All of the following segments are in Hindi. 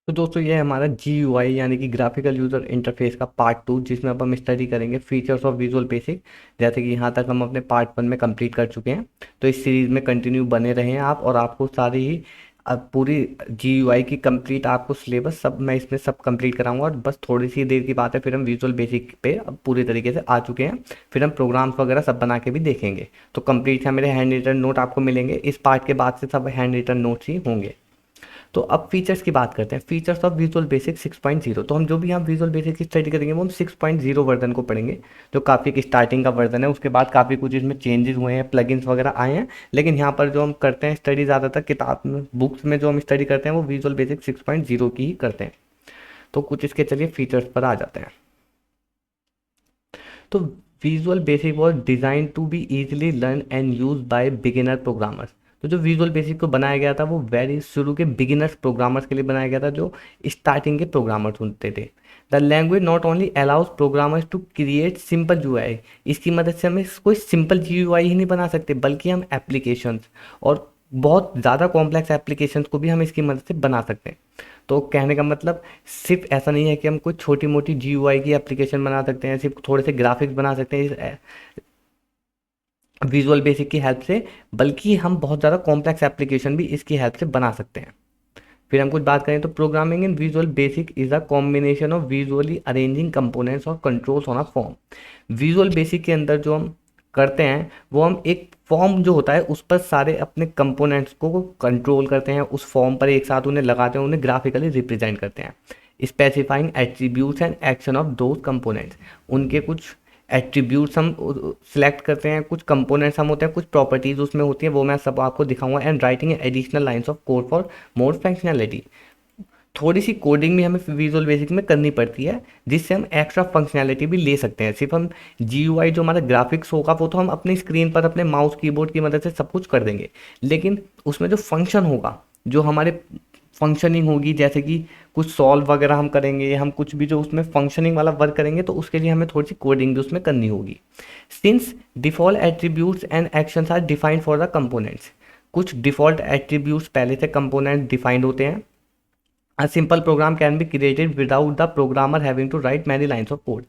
तो दोस्तों ये है हमारा GUI यानी कि ग्राफिकल यूज़र इंटरफेस का पार्ट 2, जिसमें अब हम स्टडी करेंगे फीचर्स ऑफ विजुअल बेसिक। जैसे कि यहाँ तक हम अपने पार्ट 1 में कंप्लीट कर चुके हैं, तो इस सीरीज़ में कंटिन्यू बने रहें आप, और आपको सारी ही अब पूरी GUI की कंप्लीट आपको सिलेबस सब मैं इसमें सब कंप्लीट कराऊंगा। और बस थोड़ी सी देर की बात है, फिर हम विजुअल बेसिक पे अब पूरी तरीके से आ चुके हैं। फिर हम प्रोग्राम्स वगैरह सब बना के भी देखेंगे। तो कंप्लीट है मेरे हैंड रिटन नोट आपको मिलेंगे, इस पार्ट के बाद से सब हैंड रिटन नोट्स ही होंगे। तो अब फीचर्स की बात करते हैं, फीचर्स ऑफ विजुअल बेसिक 6.0। तो हम जो भी यहाँ विजुअल बेसिक की स्टडी करेंगे वो हम 6.0 वर्जन को पढ़ेंगे, जो काफ़ी एक स्टार्टिंग का वर्जन है। उसके बाद काफ़ी कुछ इसमें चेंजेस हुए हैं, प्लगइन्स वगैरह आए हैं, लेकिन यहाँ पर जो हम करते हैं स्टडी ज़्यादातर किताब में बुक्स में जो हम स्टडी करते हैं वो विजुअल बेसिक 6.0 की ही करते हैं। तो कुछ इसके चलिए फीचर्स पर आ जाते हैं। तो visual basic was design to be easily learn and use by beginner programmers. तो जो विजुअल बेसिक को बनाया गया था वो वेरी शुरू के बिगिनर्स प्रोग्रामर्स के लिए बनाया गया था, जो स्टार्टिंग के प्रोग्रामर्स होते थे। The language not only allows programmers to create simple GUI, इसकी मदद से हमें कोई सिंपल GUI ही नहीं बना सकते, बल्कि हम एप्लीकेशंस और बहुत ज़्यादा कॉम्प्लेक्स एप्लीकेशंस को भी हम इसकी मदद से बना सकते हैं। तो कहने का मतलब सिर्फ ऐसा नहीं है कि हम कोई छोटी मोटी GUI की एप्लीकेशन बना सकते हैं, सिर्फ थोड़े से ग्राफिक्स बना सकते हैं इस विजुअल बेसिक की हेल्प से, बल्कि हम बहुत ज़्यादा कॉम्प्लेक्स एप्लीकेशन भी इसकी हेल्प से बना सकते हैं। फिर हम कुछ बात करें तो programming in visual basic is a combination of visually arranging components और controls on a form. Visual basic के अंदर जो हम करते हैं वो हम एक फॉर्म जो होता है उस पर सारे अपने कंपोनेंट्स को कंट्रोल करते हैं, उस फॉर्म पर एक साथ उन्हें लगाते हैं, उन्हें ग्राफिकली रिप्रेजेंट करते हैं। Specifying attributes and action of those components, उनके कुछ एट्रीब्यूट्स हम सिलेक्ट करते हैं, कुछ कंपोनेंट्स हम होते हैं, कुछ प्रॉपर्टीज उसमें होती हैं, वो मैं सब आपको दिखाऊंगा। And writing additional lines of code for more functionality, थोड़ी सी कोडिंग भी हमें विजुअल बेसिक में करनी पड़ती है, जिससे हम एक्स्ट्रा फंक्शनैलिटी भी ले सकते हैं। सिर्फ हम GUI जो हमारा ग्राफिक्स होगा वो तो हम अपनी स्क्रीन पर अपने माउस कीबोर्ड की मदद से सब कुछ कर देंगे, लेकिन उसमें जो फंक्शन होगा, जो हमारे फंक्शनिंग होगी, जैसे कि कुछ सॉल्व वगैरह हम करेंगे, हम कुछ भी जो उसमें फंक्शनिंग वाला वर्क करेंगे, तो उसके लिए हमें थोड़ी सी कोडिंग भी उसमें करनी होगी। Since default attributes and actions are defined for the components, कुछ डिफ़ॉल्ट एट्रीब्यूट्स पहले से कंपोनेंट डिफाइंड होते हैं। A simple program can be created without the programmer having to write many lines of code।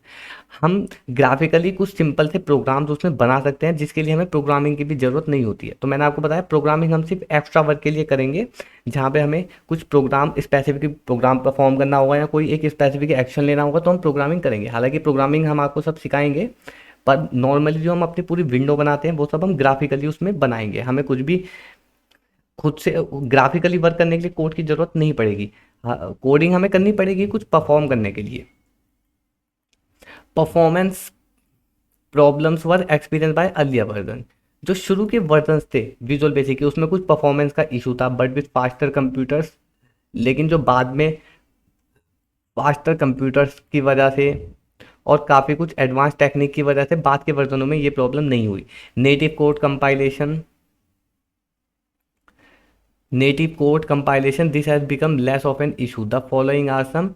हम ग्राफिकली कुछ सिंपल से प्रोग्राम्स उसमें बना सकते हैं, जिसके लिए हमें प्रोग्रामिंग की भी ज़रूरत नहीं होती है। तो मैंने आपको बताया प्रोग्रामिंग हम सिर्फ एक्स्ट्रा वर्क के लिए करेंगे, जहाँ पे हमें कुछ प्रोग्राम स्पेसिफिक प्रोग्राम परफॉर्म करना होगा या कोई एक स्पेसिफिक एक्शन लेना होगा, तो हम प्रोग्रामिंग करेंगे। हालांकि प्रोग्रामिंग हम आपको सब सिखाएंगे, पर नॉर्मली जो हम अपनी पूरी विंडो बनाते हैं वो सब हम ग्राफिकली उसमें बनाएंगे। हमें कुछ भी खुद से ग्राफिकली वर्क करने के लिए कोड की ज़रूरत नहीं पड़ेगी। हाँ, कोडिंग हमें करनी पड़ेगी कुछ परफॉर्म करने के लिए। Performance problems were experience by earlier version, जो शुरू के वर्जन थे विजुअल बेसिक के उसमें कुछ परफॉर्मेंस का इशू था, बट विथ फास्टर कंप्यूटर्स, लेकिन जो बाद में फास्टर कंप्यूटर्स की वजह से और काफ़ी कुछ एडवांस टेक्निक की वजह से बाद के वर्जनों में ये प्रॉब्लम नहीं हुई। Native code compilation, native code compilation, this has become less of an issue। The following are some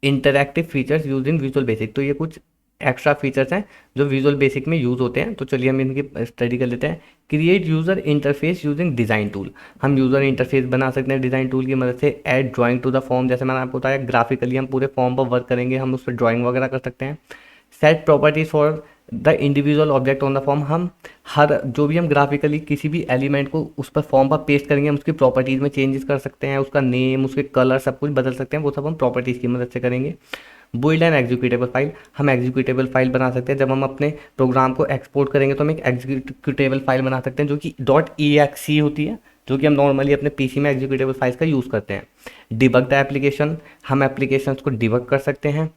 interactive features using visual basic. तो ये कुछ एक्स्ट्रा फीचर्स हैं जो विजुअल बेसिक में यूज़ होते हैं, तो चलिए हम इनकी स्टडी कर लेते हैं। Create user interface using design tool, हम यूज़र इंटरफेस बना सकते हैं डिज़ाइन टूल की मदद से। Add drawing to the form, जैसे मैंने आपको बताया ग्राफिकली हम पूरे फॉर्म पर वर्क करेंगे, हम उस पर ड्राइंग वगैरह कर सकते हैं। Set properties for the individual object on the form, हम हर जो भी हम ग्राफिकली किसी भी एलिमेंट को उस पर फॉर्म पर पेस्ट करेंगे, हम उसकी प्रॉपर्टीज़ में चेंजेस कर सकते हैं, उसका नेम, उसके कलर सब कुछ बदल सकते हैं, वो सब हम प्रॉपर्टीज़ की मदद से करेंगे। बिल्ड एंड एग्जीक्यूटेबल फाइल, हम एग्जीक्यूटेबल फाइल बना सकते हैं। जब हम अपने प्रोग्राम को एक्सपोर्ट करेंगे तो हम एक एग्जीक्यूटेबल फाइल बना सकते हैं जो कि .exe होती है, जो कि हम नॉर्मली अपने पीसी में एग्जीक्यूटेबल फाइल्स का यूज़ करते हैं। डिबग द एप्लीकेशन, हम एप्लीकेशंस को डिबग कर सकते हैं।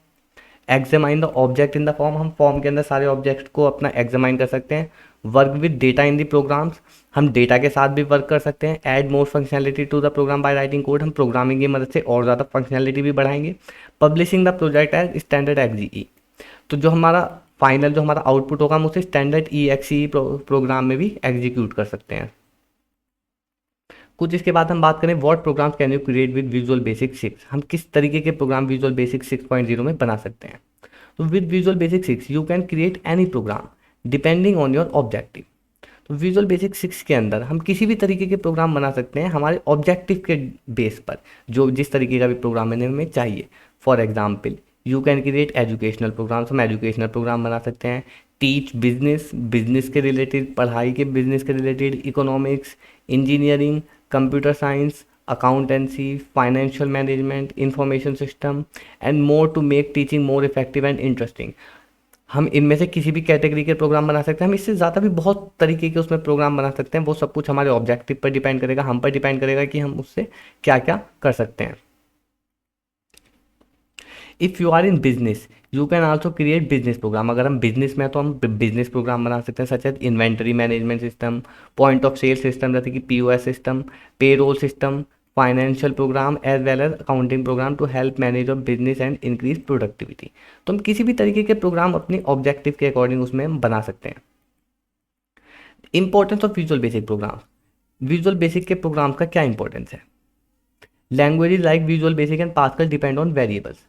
Examine the object in the form, हम फॉर्म के अंदर सारे ऑब्जेक्ट को अपना एग्जामाइन कर सकते हैं। Work with data in the programs, हम डेटा के साथ भी वर्क कर सकते हैं। Add more functionality to the program by writing code, हम प्रोग्रामिंग की मदद से और ज़्यादा फंक्शनैलिटी भी बढ़ाएंगे। Publishing the project as standard EXE, तो जो हमारा फाइनल जो हमारा आउटपुट होगा हम उसे स्टैंडर्ड EXE प्रोग्राम में भी एग्जीक्यूट कर सकते हैं। कुछ इसके बाद हम बात करें what programs can you create with visual basic 6, हम किस तरीके के प्रोग्राम विजुअल बेसिक 6.0 में बना सकते हैं। तो with visual basic 6 you can create any program depending on your objective. तो विजुअल बेसिक 6 के अंदर हम किसी भी तरीके के प्रोग्राम बना सकते हैं हमारे ऑब्जेक्टिव के बेस पर, जो जिस तरीके का भी प्रोग्राम हमें चाहिए। For example you can create educational programs, हम एजुकेशनल प्रोग्राम बना सकते हैं। टीच बिजनेस, बिजनेस के रिलेटेड, पढ़ाई के बिजनेस के related, economics, engineering, computer science, accountancy, financial management, information system and more to make teaching more effective and interesting. हम इनमें से किसी भी कैटेगरी के प्रोग्राम बना सकते हैं, हम इससे ज़्यादा भी बहुत तरीके के उसमें प्रोग्राम बना सकते हैं। वो सब कुछ हमारे ऑब्जेक्टिव पर डिपेंड करेगा, हम पर डिपेंड करेगा कि हम उससे क्या क्या कर सकते हैं। If you are in business you can also create business program. अगर हम बिजनेस में हैं तो हम बिजनेस प्रोग्राम बना सकते हैं, such as inventory management system, point of sale system जैसे कि POS system, payroll system, financial program as well as accounting program to help manage of business and increase productivity. तो हम किसी भी तरीके के प्रोग्राम अपनी ऑब्जेक्टिव के अकॉर्डिंग उसमें हम बना सकते हैं। Importance of visual basic programme, visual basic के प्रोग्राम का क्या इंपॉर्टेंस है? Languages like visual Basic and pascal depend on variables.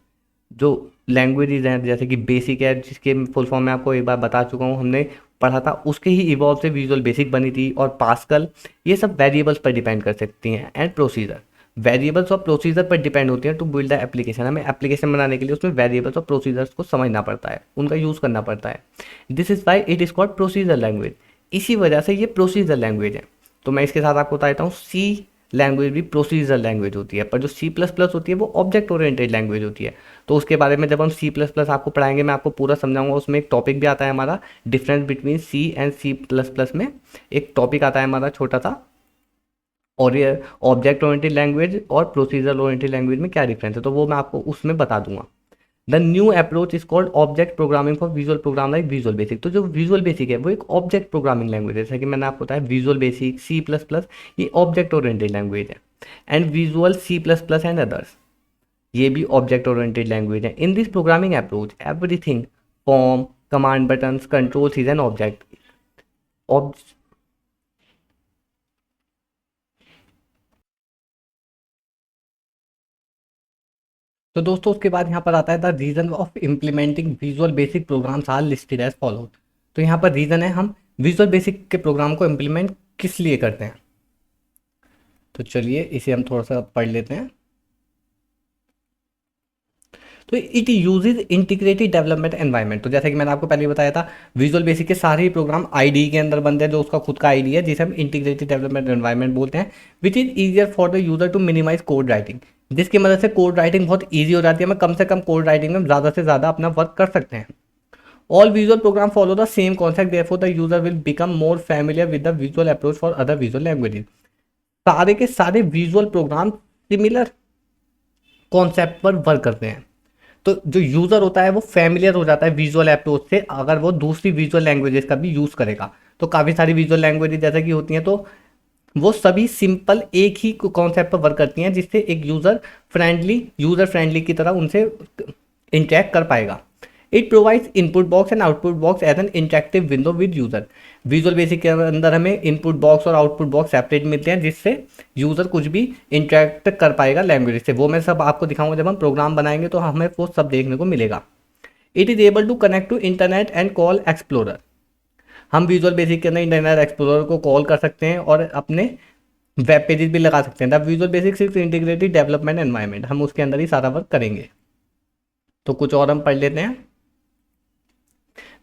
जो लैंग्वेजेज हैं जैसे कि बेसिक है, जिसके फुल फॉर्म मैं आपको एक बार बता चुका हूँ, हमने पढ़ा था, उसके ही इवॉल्व से विजुअल बेसिक बनी थी। और पास्कल ये सब वेरिएबल्स पर डिपेंड कर सकती हैं। एंड प्रोसीजर, वेरिएबल्स और प्रोसीजर पर डिपेंड होती हैं टू बिल्ड द एप्लीकेशन। हमें एप्लीकेशन बनाने के लिए उसमें वेरिएबल्स और प्रोसीजर्स को समझना पड़ता है, उनका यूज़ करना पड़ता है। This is why it is called procedure language. इसी वजह से ये प्रोसीजर लैंग्वेज है। तो मैं इसके साथ आपको बता देता हूँ, सी लैंग्वेज भी प्रोसीजर लैंग्वेज होती है, पर जो C++ होती है वो ऑब्जेक्ट ओरिएंटेड लैंग्वेज होती है। तो उसके बारे में जब हम C++ आपको पढ़ाएंगे, मैं आपको पूरा समझाऊंगा। उसमें एक टॉपिक भी आता है हमारा, difference between C and C++ में एक टॉपिक आता है हमारा छोटा सा, और ये ऑब्जेक्ट ओरिएंटेड लैंग्वेज और प्रोसीजर ओरिएंटेड लैंग्वेज में क्या डिफरेंस है, तो वो मैं आपको उसमें बता दूंगा। The new approach is called object programming for visual program like visual basic. तो जो विजुअल बेसिक है वो एक ऑब्जेक्ट प्रोग्रामिंग लैंग्वेज है, जैसा कि मैंने आपको बताया विजुअल बेसिक, C++, ये ऑब्जेक्ट ओरिएंटेड लैंग्वेज है। And visual C++ and others, ये भी ऑब्जेक्ट ओरिएंटेड लैंग्वेज है। In this programming approach everything, form, command buttons, controls is an object. तो दोस्तों उसके बाद यहाँ पर आता है the reason of implementing visual basic programs are listed as follow. तो यहाँ पर रीजन है हम विजुअल बेसिक के प्रोग्राम को इम्प्लीमेंट किस लिए करते हैं। तो चलिए इसे हम थोड़ा सा पढ़ लेते हैं। तो it uses integrated development environment. तो जैसा कि मैंने आपको पहले बताया था, विजुअल बेसिक के सारे ही प्रोग्राम IDE के अंदर बनते हैं, जो उसका खुद का IDE है, जिसे हम इंटीग्रेटेड डेवलपमेंट एनवायरनमेंट बोलते हैं, which is easier for the user to minimise code writing. जिसकी मदद से कोड राइटिंग बहुत ईजी हो जाती है, हमें कम से कम कोड राइटिंग में ज़्यादा से ज़्यादा अपना वर्क कर सकते हैं। All visual program follow the same concept, therefore the user will become more familiar with the visual approach for other visual languages। सारे के सारे विजुअल प्रोग्राम सिमिलर कॉन्सेप्ट पर वर्क करते हैं। तो जो यूज़र होता है वो फैमिलियर हो जाता है विजुअल अप्रोच से, अगर वो दूसरी विजुअल लैंग्वेजेस का भी यूज़ करेगा। तो काफ़ी सारी विजुअल लैंग्वेजेस जैसा कि होती हैं, तो वो सभी सिंपल एक ही कॉन्सेप्ट पर वर्क करती हैं, जिससे एक यूज़र फ्रेंडली की तरह उनसे इंटरेक्ट कर पाएगा। It provides input box and output box as an interactive window with user. Visual basic के अंदर हमें इनपुट बॉक्स और आउटपुट बॉक्स सेपरेट मिलते हैं, जिससे यूजर कुछ भी इंटरेक्ट कर पाएगा लैंग्वेज से। वो मैं सब आपको दिखाऊंगा जब हम प्रोग्राम बनाएंगे, तो हमें वो सब देखने को मिलेगा। It is able to connect to internet and call explorer. हम विजुअल बेसिक के अंदर इंटरनेट एक्सप्लोरर को कॉल कर सकते हैं और अपने वेब पेजेस भी लगा सकते हैं। The visual basic six integrated development environment, हम उसके अंदर ही सारा वर्क करेंगे। तो कुछ और हम पढ़ लेते हैं।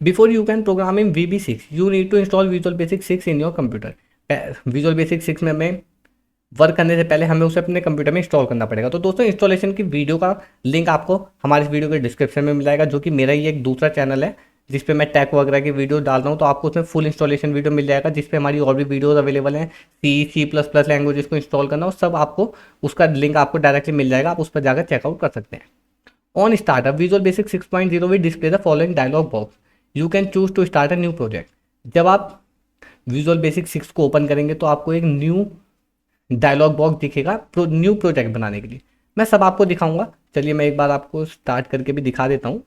Before you can program in VB6, you need to install Visual Basic 6 in your computer। Visual Basic 6 में हमें वर्क करने से पहले हमें उसे अपने कंप्यूटर में इंस्टॉल करना पड़ेगा। तो दोस्तों इंस्टॉलेशन की वीडियो का लिंक आपको हमारे इस वीडियो के डिस्क्रिप्शन में मिल जाएगा, जो कि मेरा ही एक दूसरा चैनल है जिस पे मैं टैक वगैरह की वीडियो डाल रहा हूँ। तो आपको उसमें फुल इंस्टॉलेशन वीडियो मिल जाएगा, जिस पे हमारी और भी वीडियोस अवेलेबल हैं। C++ लैंग्वेजेस को इंस्टॉल करना और सब आपको उसका लिंक आपको डायरेक्टली मिल जाएगा, आप उस पर जाकर चेकआउट कर सकते हैं। On startup visual basic 6.0 will display the following dialog box. You can choose to start a new project. जब आप विजुअल बेसिक 6 को ओपन करेंगे तो आपको एक न्यू डायलॉग बॉक्स दिखेगा न्यू प्रोजेक्ट बनाने के लिए। मैं सब आपको दिखाऊंगा, चलिए मैं एक बार आपको स्टार्ट करके भी दिखा देता हूँ।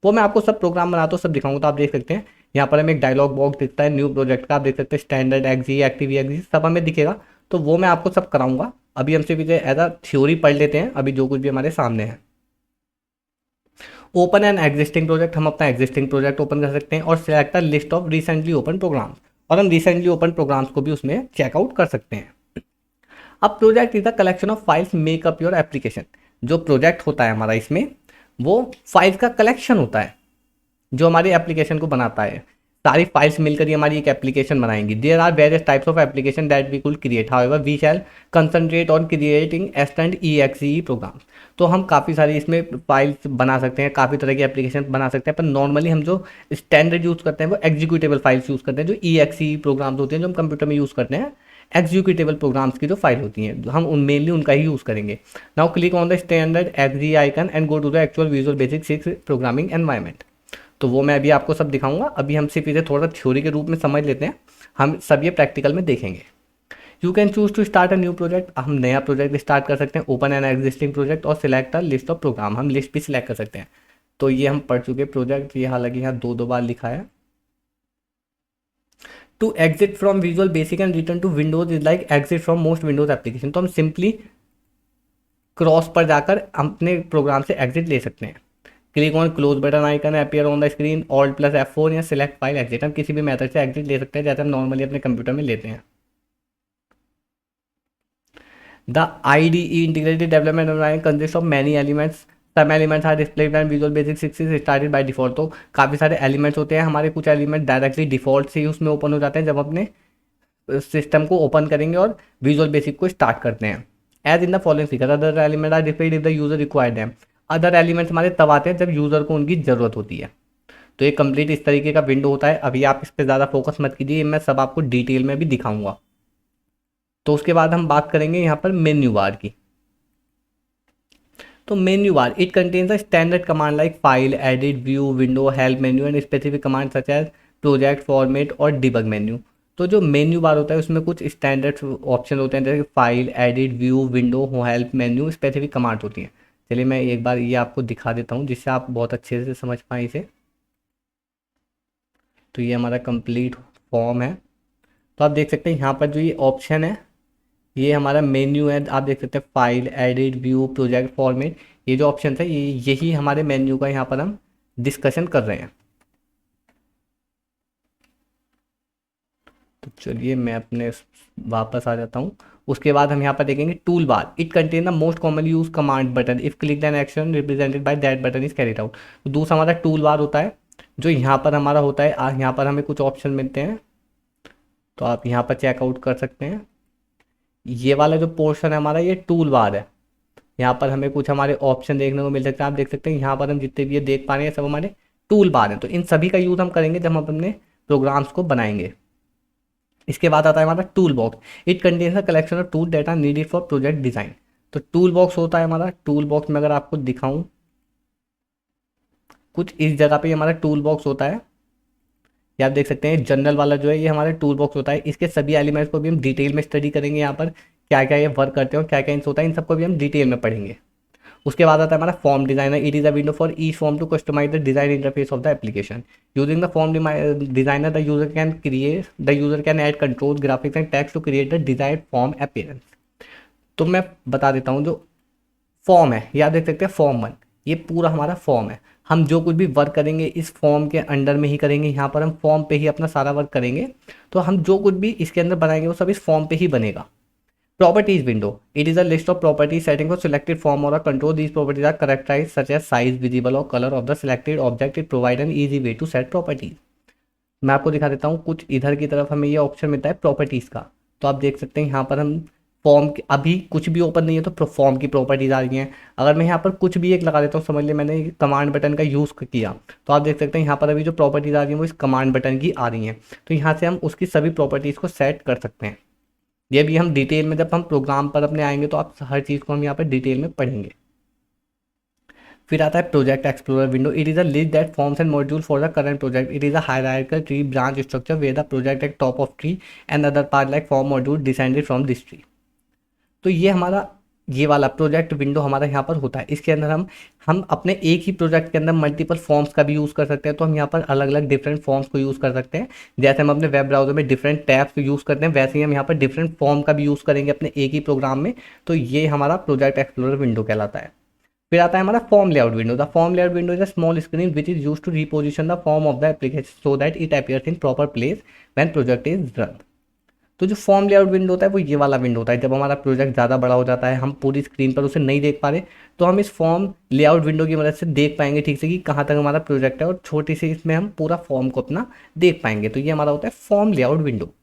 वो मैं आपको सब प्रोग्राम बनाता हूँ, सब दिखाऊंगा। तो आप देख सकते हैं यहाँ पर हमें एक डायलॉग बॉक्स दिखता है न्यू प्रोजेक्ट का, आप देख सकते हैं स्टैंडर्ड एक्जी, एक्टिव एक्जी, सब हमें दिखेगा। तो वो मैं आपको सब कराऊंगा। अभी हम सिर्फ इसे एज अ थ्योरी पढ़ लेते हैं, अभी जो कुछ भी हमारे सामने है। ओपन एन एग्जिस्टिंग प्रोजेक्ट, हम अपना एग्जिस्टिंग प्रोजेक्ट ओपन कर सकते हैं और select a list of recently open programs. और हम रिसेंटली ओपन प्रोग्राम्स को भी उसमें चेकआउट कर सकते हैं। अब project is the collection of files make up your application. जो प्रोजेक्ट होता है हमारा इसमें, वो फाइल्स का कलेक्शन होता है जो हमारी एप्लीकेशन को बनाता है। सारी फाइल्स मिलकर ही हमारी एक एप्लीकेशन बनाएंगी। There are various types of application that we could create, however we shall concentrate on creating standard EXE program. तो हम काफ़ी सारी इसमें फाइल्स बना सकते हैं, काफ़ी तरह की एप्लीकेशन बना सकते हैं, पर नॉर्मली हम जो स्टैंडर्ड यूज़ करते हैं वो एग्जीक्यूटेबल फाइल्स यूज़ करते हैं। जो EXE प्रोग्राम्स होते हैं जो हम कंप्यूटर में यूज़ करते हैं, एग्जीक्यूटेबल प्रोग्राम्स की जो फाइल होती हैं, हम उन मेनली उनका ही यूज़ करेंगे। Now click on the standard XE icon and go to the actual Visual basic 6 programming environment. तो वो मैं अभी आपको सब दिखाऊंगा। अभी हम सिर्फ इसे थोड़ा थ्योरी के रूप में समझ लेते हैं, हम सब ये प्रैक्टिकल में देखेंगे। You can choose to start a new project. हम नया प्रोजेक्ट स्टार्ट कर सकते हैं, ओपन एन एग्जिस्टिंग प्रोजेक्ट और select a list of program. हम लिस्ट भी सिलेक्ट कर सकते हैं। तो ये हम पढ़ चुके प्रोजेक्ट, ये हालांकि यहाँ दो बार लिखा है। To exit from Visual Basic and return to Windows is like exit from most Windows application. तो हम सिंपली क्रॉस पर जाकर अपने प्रोग्राम से एग्जिट ले सकते हैं। Click on close button icon appear on the screen, alt plus F4 या सिलेक्ट फाइल एग्जिट। हम किसी भी मेथड से एग्जिट ले सकते हैं जैसे हम नॉर्मली अपने कंप्यूटर में लेते हैं। The IDE integrated development environment consist of many elements. Some elements are displayed and Visual basic 6 is started by default. तो काफ़ी सारे एलिमेंट्स होते हैं हमारे, कुछ एलिमेंट डायरेक्टली डिफॉल्ट से ही उसमें ओपन हो जाते हैं जब अपने सिस्टम को ओपन करेंगे और विजुअल बेसिक को स्टार्ट करते हैं। As in the following figure, other element are displayed if the user required them. अदर एलिमेंट्स हमारे तब आते हैं जब यूज़र को उनकी ज़रूरत होती है। तो ये कंप्लीट इस तरीके का विंडो होता है। अभी आप इस पर ज़्यादा फोकस मत कीजिए, मैं सब आपको डिटेल में भी दिखाऊंगा। तो उसके बाद हम बात करेंगे यहाँ पर मेन्यू बार की। तो menu bar it contains a standard command like file, edit, view, window, help menu and specific command such as project, format और डिबग मेन्यू। तो जो मेन्यू बार होता है उसमें कुछ स्टैंडर्ड ऑप्शन होते हैं जैसे file, edit, view, window, help menu, specific command होती हैं। चलिए मैं एक बार ये आपको दिखा देता हूँ जिससे आप बहुत अच्छे से समझ पाएँ इसे। तो ये हमारा कंप्लीट फॉर्म है। तो आप देख सकते हैं यहाँ पर जो ये ऑप्शन है ये हमारा मेन्यू है। आप देख सकते हैं file, edit, view, project, format, ये जो ऑप्शन है यही हमारे मेन्यू का यहाँ पर हम डिस्कशन कर रहे हैं। तो चलिए मैं अपने वापस आ जाता हूँ। उसके बाद हम यहाँ पर देखेंगे tool bar. It contain the most commonly use command button if click an action represented by that button is carried out. तो दूसरा हमारा टूल बार होता है जो यहाँ पर हमारा होता है। यहाँ पर हमें कुछ ऑप्शन मिलते हैं तो आप यहाँ पर चेकआउट कर सकते हैं। ये वाला जो पोर्शन है हमारा ये टूल बार है। यहाँ पर हमें कुछ हमारे ऑप्शन देखने को मिल सकते हैं। आप देख सकते हैं यहाँ पर हम जितने भी ये देख पा रहे हैं सब हमारे टूल बार हैं। तो इन सभी का यूज़ हम करेंगे जब हम अपने प्रोग्राम्स को बनाएंगे। इसके बाद आता है हमारा tool box. It contains a collection of tool that are needed for project design. तो टूल बॉक्स होता है हमारा। टूल बॉक्स में अगर आपको दिखाऊं कुछ इस जगह पे हमारा टूल बॉक्स होता है। ये आप देख सकते हैं जनरल वाला जो है ये हमारा टूल बॉक्स होता है। इसके सभी एलिमेंट्स को भी हम डिटेल में स्टडी करेंगे। यहाँ पर क्या क्या ये वर्क करते हैं और क्या क्या इनसे होता है इन सबको भी हम डिटेल में पढ़ेंगे। उसके बाद आता है हमारा form designer. It is a window for each form to customize the design interface of the application. Using the form designer the user can add control, graphics and text to create the desired form appearance. तो मैं बता देता हूँ जो फॉर्म है, याद देख सकते हैं फॉर्म 1, ये पूरा हमारा फॉर्म है। हम जो कुछ भी वर्क करेंगे इस फॉर्म के अंडर में ही करेंगे। यहाँ पर हम फॉर्म पे ही अपना सारा वर्क करेंगे। तो हम जो कुछ भी इसके अंदर बनाएंगे वो सब इस फॉर्म पे ही बनेगा। Properties window. It is a list of properties setting for selected form or a control. These properties are characterized such as size, visible or color of the selected object. It provide an easy way to set properties. मैं आपको दिखा देता हूँ कुछ इधर की तरफ हमें ये ऑप्शन मिलता है प्रॉपर्टीज़ का। तो आप देख सकते हैं यहाँ पर हम फॉर्म अभी कुछ भी ओपन नहीं है तो फॉर्म की प्रॉपर्टीज़ आ रही हैं। अगर मैं यहाँ पर कुछ भी एक लगा देता हूँ, समझ लिया मैंने कमांड बटन का यूज़ किया, तो आप देख सकते हैं यहाँ पर अभी जो प्रॉपर्टीज़ आ रही हैं वो इस कमांड बटन की आ रही हैं। तो यहाँ से हम उसकी सभी प्रॉपर्टीज़ को सेट कर सकते हैं। ये भी हम डिटेल में जब हम प्रोग्राम पर अपने आएंगे तो आप हर चीज़ को हम यहाँ पर डिटेल में पढ़ेंगे। फिर आता है project explorer window. It is a list that forms and module for the current project. It is a hierarchical tree branch structure where the project at top of tree and other part like form module descended from this tree. तो ये हमारा ये वाला प्रोजेक्ट विंडो हमारा यहाँ पर होता है। इसके अंदर हम अपने एक ही प्रोजेक्ट के अंदर मल्टीपल फॉर्म्स का भी यूज़ कर सकते हैं। तो हम यहाँ पर अलग अलग डिफरेंट फॉर्म्स को यूज़ कर सकते हैं। जैसे हम अपने वेब ब्राउजर में डिफरेंट टैब्स यूज़ करते हैं वैसे ही हम यहाँ पर डिफरेंट फॉर्म का भी यूज़ करेंगे अपने एक ही प्रोग्राम में। तो ये हमारा प्रोजेक्ट एक्सप्लोरर विंडो कहलाता है। फिर आता है हमारा form layout window. The form layout window is a small screen which is use to reposition the form of the application so that it appears in proper place when project is run. तो जो फॉर्म लेआउट विंडो होता है वो ये वाला विंडो होता है। जब हमारा प्रोजेक्ट ज़्यादा बड़ा हो जाता है, हम पूरी स्क्रीन पर उसे नहीं देख पा रहे, तो हम इस फॉर्म लेआउट विंडो की मदद से देख पाएंगे ठीक से कि कहाँ तक हमारा प्रोजेक्ट है, और छोटी सी इसमें हम पूरा फॉर्म को अपना देख पाएंगे। तो ये हमारा होता है फॉर्म लेआउट विंडो।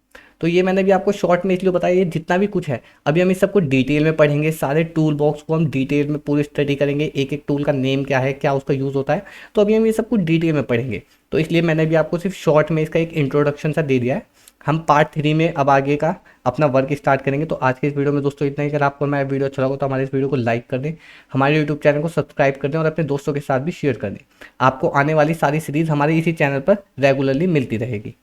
तो ये मैंने भी आपको शॉर्ट में इसलिए बताया, ये जितना भी कुछ है अभी हम इस सबको डिटेल में पढ़ेंगे, सारे टूल बॉक्स को हम डिटेल में पूरी स्टडी करेंगे, एक एक टूल का नेम क्या है, क्या उसका यूज़ होता है, तो अभी हम ये सब कुछ डिटेल में पढ़ेंगे। तो इसलिए मैंने भी आपको सिर्फ शॉर्ट में इसका एक इंट्रोडक्शन सा दे दिया है। हम पार्ट 3 में अब आगे का अपना वर्क स्टार्ट करेंगे। तो आज के इस वीडियो में दोस्तों इतना ही। अगर आपको हमारा वीडियो अच्छा लगा तो हमारे इस वीडियो को लाइक कर दें, हमारे यूट्यूब चैनल को सब्सक्राइब कर दें और अपने दोस्तों के साथ भी शेयर कर दें। आपको आने वाली सारी सीरीज़ हमारे इसी चैनल पर रेगुलरली मिलती रहेगी।